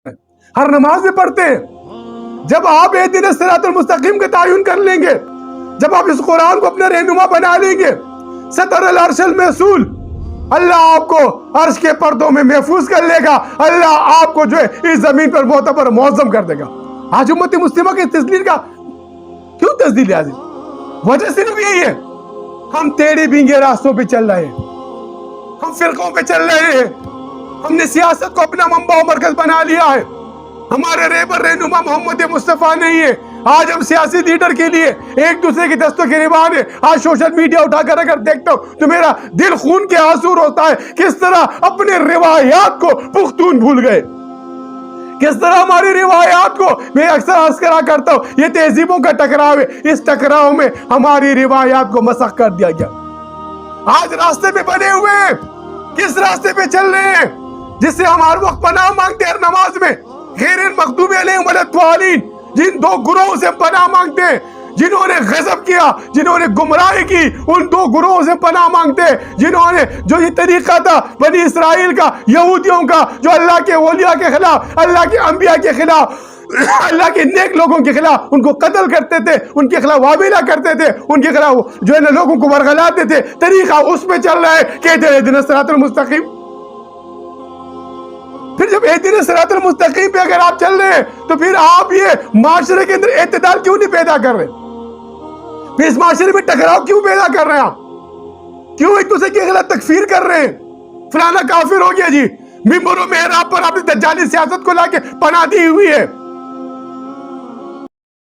ہر نماز میں پڑھتے ہیں. جب آپ اہدنا الصراط المستقیم کا تعین کر لیں گے، جب آپ اس قرآن کو اپنا رہنما بنا لیں گے، ستر العرش المحصول، اللہ آپ کو عرش کے پردوں میں محفوظ کر لے گا. اللہ آپ کو جو ہے اس زمین پر معتبر معظم کر دے گا. آج امت مسلمہ کی تسلیل کا کیوں تسلیل ہے؟ وجہ صرف یہی ہے، ہم ٹیڑے بینگے راستوں پہ چل رہے ہیں، ہم فرقوں پہ چل رہے ہیں، ہم نے سیاست کو اپنا منبع و مرکز بنا لیا ہے. ہمارے رہبر رہنما محمد مصطفیٰ نہیں ہے. آج ہم سیاسی لیڈر کے لیے ایک دوسرے کی دستوں کے گریبان ہے. آج سوشل میڈیا اٹھا کر اگر دیکھتا ہوں تو میرا دل خون کے آنسو روتا ہے. کس طرح اپنے روایات کو پختون بھول گئے، کس طرح ہماری روایات کو، میں اکثر عرض کرا کرتا ہوں یہ تہذیبوں کا ٹکراؤ ہے، اس ٹکراؤ میں ہماری روایات کو مسخ کر دیا گیا. آج راستے پہ بنے ہوئے ہیں، کس راستے پہ چل رہے ہیں جس سے ہم ہر وقت پناہ مانگتے ہیں نماز میں؟ غیر المغضوب علیہم ولا الضالین، جن دو گروہوں سے پناہ مانگتے ہیں، جنہوں نے غضب کیا، جنہوں نے گمراہی کی، ان دو گروہوں سے پناہ مانگتے ہیں جنہوں نے جو یہ طریقہ تھا بنی اسرائیل کا، یہودیوں کا، جو اللہ کے اولیاء کے خلاف، اللہ کے انبیاء کے خلاف، اللہ کے نیک لوگوں کے خلاف ان کو قتل کرتے تھے، ان کے خلاف وابلہ کرتے تھے، ان کے خلاف جو ہے نا لوگوں کو ورغلاتے تھے. طریقہ اس پہ چل رہا ہے، کہتے ہیں اہدنا الصراط المستقیم. پھر جب اہدنا الصراط المستقیم پہ اگر آپ چل رہے ہیں تو پھر آپ یہ معاشرے کے اندر اعتدال کیوں نہیں پیدا کر رہے؟ پھر اس معاشرے میں ٹکراؤ کیوں پیدا کر رہے ہیں آپ؟ کیوں ایک دوسرے کے خلاف تکفیر کر رہے ہیں؟ فلانا کافر ہو گیا جی، ممبر و محراب پر آپ نے دجالی سیاست کو لا کے پناہ دی ہوئی ہے.